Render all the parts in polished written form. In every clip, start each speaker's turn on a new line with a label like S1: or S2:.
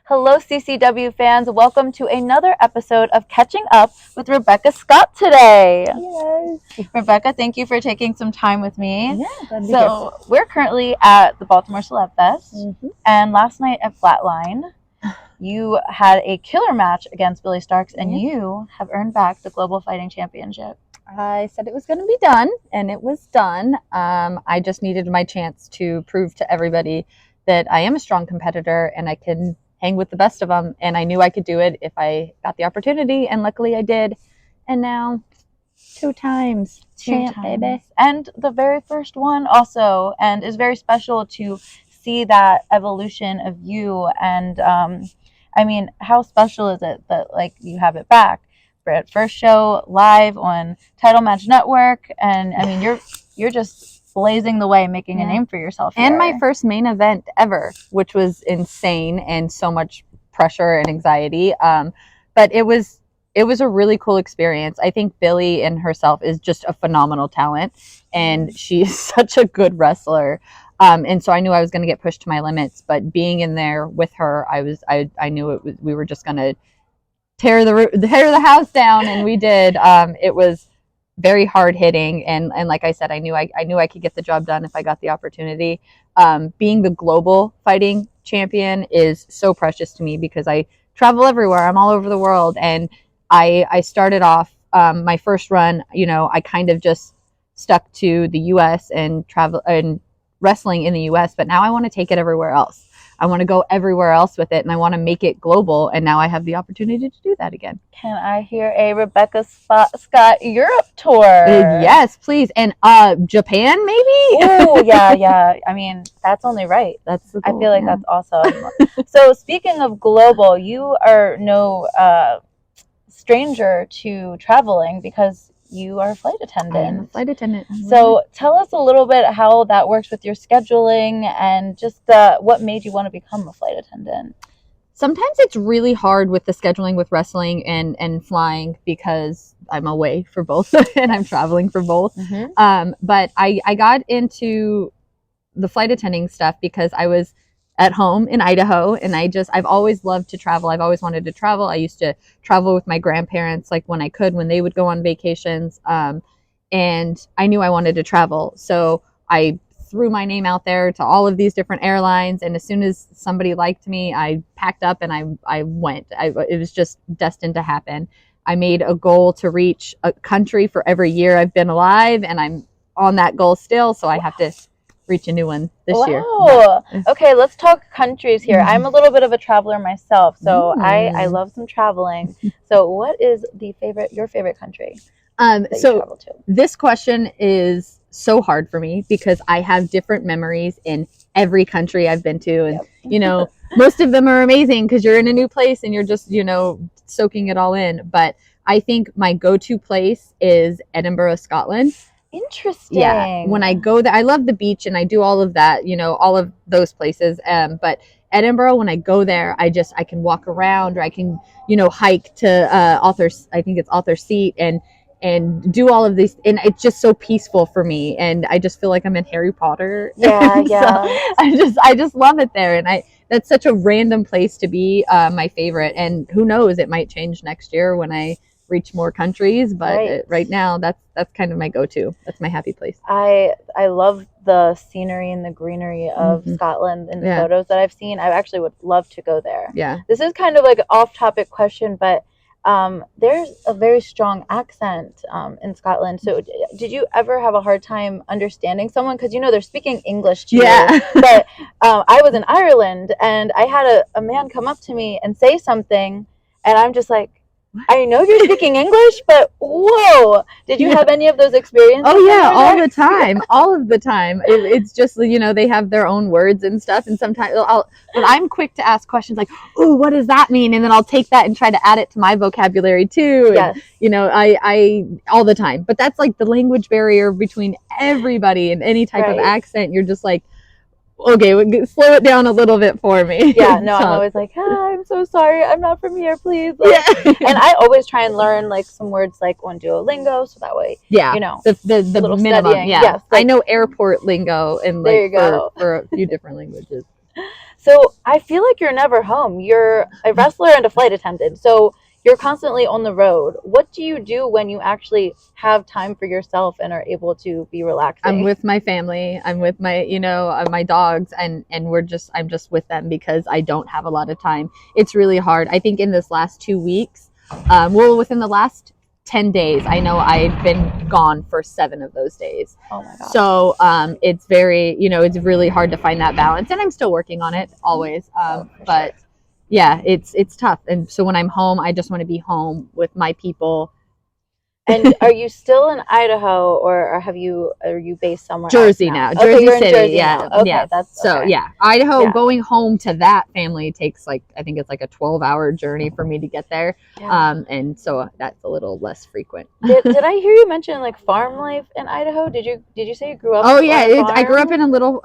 S1: Hello, CCW fans. Welcome to another episode of Catching Up with Rebecca Scott today.
S2: Yes.
S1: Rebecca, thank you for taking some time with me.
S2: Yeah, glad to be
S1: So, we're currently at the Baltimore Celeb Fest,
S2: here.
S1: and last night at Flatline, you had a killer match against Billy Starks, and you have earned back the Global Fighting Championship.
S2: I said it was going to be done, and it was done. I just needed my chance to prove to everybody that I am a strong competitor and I can hang with the best of them. And I knew I could do it if I got the opportunity, and luckily I did. And now, two times champ, baby.
S1: And the very first one also, and is very special to see that evolution of you. And I mean, how special is it that like you have it back? First show live on Title Match Network, and I mean you're just blazing the way, making a name for yourself here.
S2: And my first main event ever, which was insane and so much pressure and anxiety. But it was a really cool experience. I think Billy in herself is just a phenomenal talent, and she's such a good wrestler. And so I knew I was going to get pushed to my limits, but being in there with her, I knew we were just going to tear the house down, and we did. It was very hard hitting, and like I said, I knew I could get the job done if I got the opportunity. Being the global fighting champion is so precious to me because I travel everywhere. I'm all over the world, and I started off my first run. I kind of just stuck to the U.S. and travel and wrestling in the U.S., but now I want to take it everywhere else. I want to go everywhere else with it, and I want to make it global, and now I have the opportunity to do that again.
S1: Can I hear a Rebecca Scott Europe tour?
S2: Yes, please. And Japan, maybe?
S1: Oh, yeah. I mean, that's only right. I feel like that's awesome. So speaking of global, you are no stranger to traveling because you are a flight attendant.
S2: I am a flight attendant.
S1: So tell us a little bit how that works with your scheduling and just what made you want to become a flight attendant.
S2: Sometimes it's really hard with the scheduling with wrestling and flying because I'm away for both and I'm traveling for both.
S1: Mm-hmm.
S2: But I got into the flight attending stuff because I was at home in Idaho, and I've always loved to travel. I've always wanted to travel. I used to travel with my grandparents, like when I could, when they would go on vacations. And I knew I wanted to travel. So I threw my name out there to all of these different airlines. And as soon as somebody liked me, I packed up and I went. It was just destined to happen. I made a goal to reach a country for every year I've been alive, and I'm on that goal still. So I have to reach a new one this year.
S1: Wow. Okay, let's talk countries here. I'm a little bit of a traveler myself, so I love some traveling. So what is your favorite country that you travel to?
S2: This question is so hard for me because I have different memories in every country I've been to, and most of them are amazing because you're in a new place and you're just soaking it all in. But I think my go-to place is Edinburgh, Scotland.
S1: Interesting.
S2: Yeah, when I go there, I love the beach and I do all of that, all of those places. But Edinburgh, when I go there, I can walk around, or I can, hike to Author's Seat and do all of these, and it's just so peaceful for me, and I just feel like I'm in Harry Potter.
S1: Yeah.
S2: So I just love it there, and that's such a random place to be. My favorite, and who knows, it might change next year when I reach more countries, but right now that's kind of my go-to. That's my happy place.
S1: I love the scenery and the greenery of Scotland in the photos that I've seen. I actually would love to go there.
S2: Yeah.
S1: This is kind of like an off-topic question, but there's a very strong accent in Scotland. So did you ever have a hard time understanding someone? Because they're speaking English to you. But I was in Ireland, and I had a man come up to me and say something, and I'm just like, I know you're speaking English, but whoa! Did you have any of those experiences?
S2: Oh yeah, all the time, all of the time. It's just they have their own words and stuff, and sometimes but I'm quick to ask questions like, "Ooh, what does that mean?" And then I'll take that and try to add it to my vocabulary too.
S1: Yes.
S2: And, I all the time. But that's like the language barrier between everybody and any type of accent. You're just like, okay, slow it down a little bit for me.
S1: Yeah, no, I'm always like, I'm so sorry, I'm not from here, please. And I always try and learn like some words like on Duolingo, so that way,
S2: the minimum.
S1: Studying.
S2: Yeah,
S1: yes,
S2: I know airport lingo and
S1: there you go.
S2: for a few different languages.
S1: So I feel like you're never home. You're a wrestler and a flight attendant. So you're constantly on the road. What do you do when you actually have time for yourself and are able to be
S2: I'm
S1: relaxing?
S2: with my family. I'm with my, my dogs, and I'm just with them because I don't have a lot of time. It's really hard. I think in this last 2 weeks, within the last 10 days, I know I've been gone for 7 of those days.
S1: Oh my gosh.
S2: So it's very, it's really hard to find that balance, and I'm still working on it always. But
S1: sure.
S2: yeah, it's tough. And so when I'm home, I just want to be home with my people.
S1: And are you still in Idaho, or are you based somewhere else
S2: Jersey now,
S1: Okay,
S2: Jersey
S1: you're in
S2: City.
S1: Jersey
S2: Yeah,
S1: now. Okay,
S2: yeah.
S1: that's
S2: So
S1: okay.
S2: yeah, Idaho.
S1: Yeah.
S2: Going home to that family takes I think it's like a 12-hour journey for me to get there.
S1: Yeah.
S2: And so that's a little less frequent.
S1: Did I hear you mention like farm life in Idaho? Did you say you grew up
S2: Oh
S1: on
S2: yeah,
S1: a
S2: I grew up
S1: farm?
S2: in a little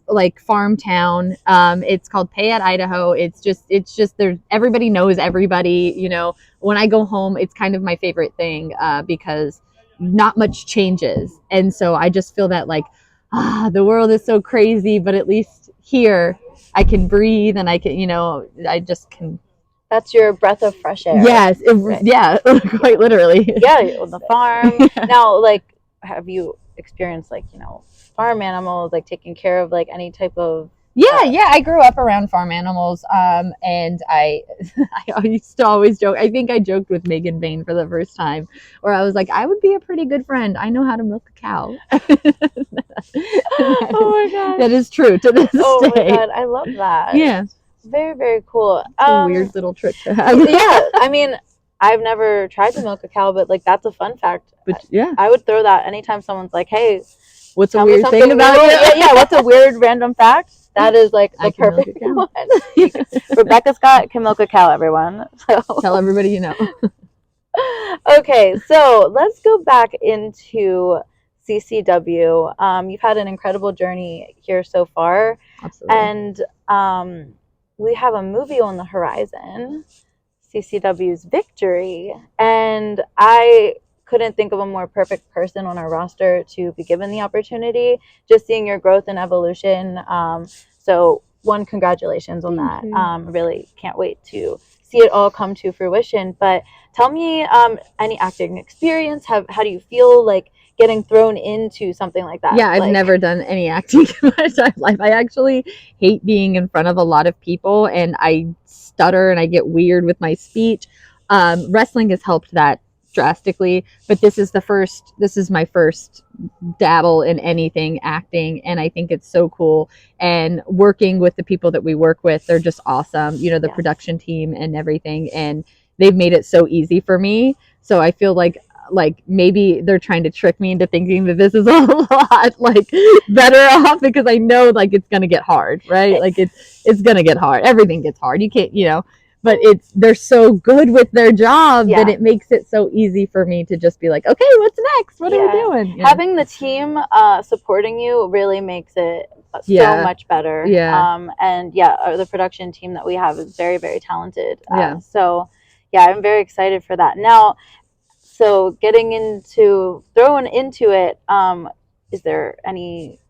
S2: like farm town. It's called Payette, Idaho. It's just there. Everybody knows everybody. When I go home, it's kind of my favorite thing because not much changes, and so I just feel that the world is so crazy, but at least here I can breathe and I can I just can.
S1: That's your breath of fresh air.
S2: Yes,
S1: Right.
S2: yeah, quite literally.
S1: Yeah, on the farm.
S2: Yeah.
S1: Now, like, have you experienced like, farm animals, like taking care of like any type of
S2: Yeah, I grew up around farm animals, and I used to always joke. I think I joked with Megan Bain for the first time, where I was like, I would be a pretty good friend. I know how to milk a cow.
S1: Oh my gosh.
S2: That is true to this
S1: Oh my
S2: day.
S1: God, I love that.
S2: Yeah,
S1: Very, very cool.
S2: it's a weird little trick to have.
S1: Yeah, I mean, I've never tried to milk a cow, but like that's a fun fact.
S2: But yeah,
S1: I would throw that anytime someone's like, "Hey,
S2: what's a
S1: tell me
S2: weird
S1: something
S2: thing about
S1: new."
S2: you?
S1: Yeah. What's a weird random fact? That is like the
S2: I can milk a
S1: perfect
S2: cow.
S1: one. Rebecca Scott can milk a cow, everyone. So
S2: Tell everybody you know.
S1: okay, so let's go back into CCW. You've had an incredible journey here so far,
S2: Absolutely.
S1: and we have a movie on the horizon, CCW's Victory, and I couldn't think of a more perfect person on our roster to be given the opportunity. Just seeing your growth and evolution. So, one, congratulations on
S2: Thank
S1: that.
S2: you.
S1: Really can't wait to see it all come to fruition. But tell me, any acting experience? How do you feel like getting thrown into something like that?
S2: Yeah, I've
S1: Like,
S2: never done any acting in my entire life. I actually hate being in front of a lot of people, and I stutter and I get weird with my speech. Wrestling has helped that drastically, but this is my first dabble in anything acting, and I think it's so cool. And working with the people that we work with, they're just awesome. The
S1: yes.
S2: production team and everything, and they've made it so easy for me. So I feel like maybe they're trying to trick me into thinking that this is a lot better off, because I know it's gonna get hard, right? It's gonna get hard. Everything gets hard. You can't, but they're so good with their job that it makes it so easy for me to just be like, okay, what's next? What are we doing? Yeah.
S1: Having the team supporting you really makes it so much better.
S2: Yeah.
S1: And the production team that we have is very, very talented.
S2: Yeah.
S1: So yeah, I'm very excited for that. Now, so thrown into it, is there any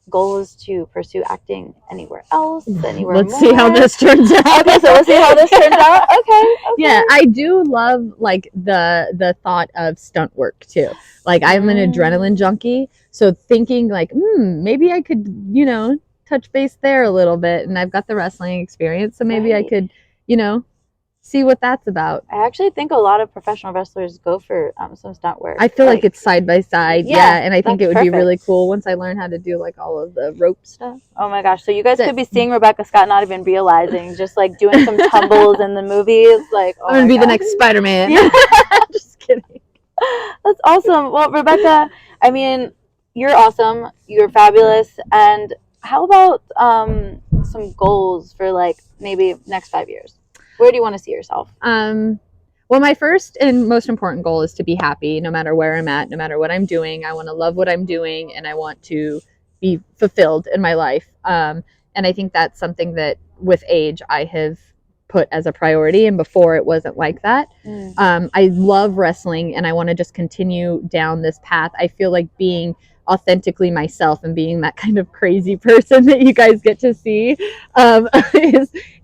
S1: goals to pursue acting anywhere else?
S2: Let's see how this turns out.
S1: Okay, so we'll see how this turns out. Okay.
S2: Yeah, I do love the thought of stunt work too. I'm an adrenaline junkie, so thinking maybe I could touch base there a little bit, and I've got the wrestling experience, so maybe I could see what that's about.
S1: I actually think a lot of professional wrestlers go for some stunt work.
S2: I feel like it's side by side, and I think it would be really cool once I learn how to do all of the rope stuff.
S1: Oh my gosh! So you guys could be seeing Rebecca Scott, not even realizing, just doing some tumbles in the movies. I'm
S2: gonna be the next Spider-Man.
S1: Yeah.
S2: Just kidding.
S1: That's awesome. Well, Rebecca, I mean, you're awesome. You're fabulous. And how about some goals for maybe next 5 years? Where do you want to see yourself?
S2: Well, my first and most important goal is to be happy no matter where I'm at, no matter what I'm doing. I want to love what I'm doing, and I want to be fulfilled in my life. And I think that's something that with age I have put as a priority, and before it wasn't like that. I love wrestling, and I want to just continue down this path. I feel like being authentically myself and being that kind of crazy person that you guys get to see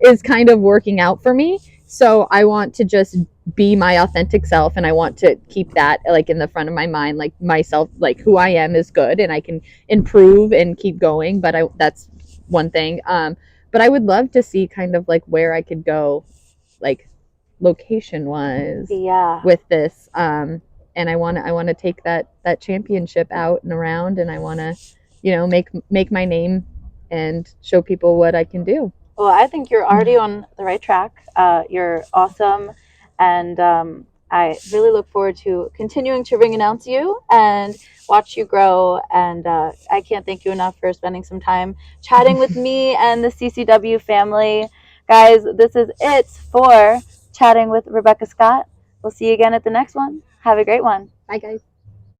S2: is kind of working out for me. So I want to just be my authentic self, and I want to keep that like in the front of my mind, like myself, like who I am is good and I can improve and keep going. But that's one thing. But I would love to see kind of like where I could go, like location wise, with this. And I want to take that championship out and around, and I want to, make my name and show people what I can do.
S1: Well, I think you're already on the right track. You're awesome, and I really look forward to continuing to ring announce you and watch you grow. And I can't thank you enough for spending some time chatting with me and the CCW family. Guys, this is it for Chatting with Rebecca Scott. We'll see you again at the next one. Have a great one.
S2: Bye, guys.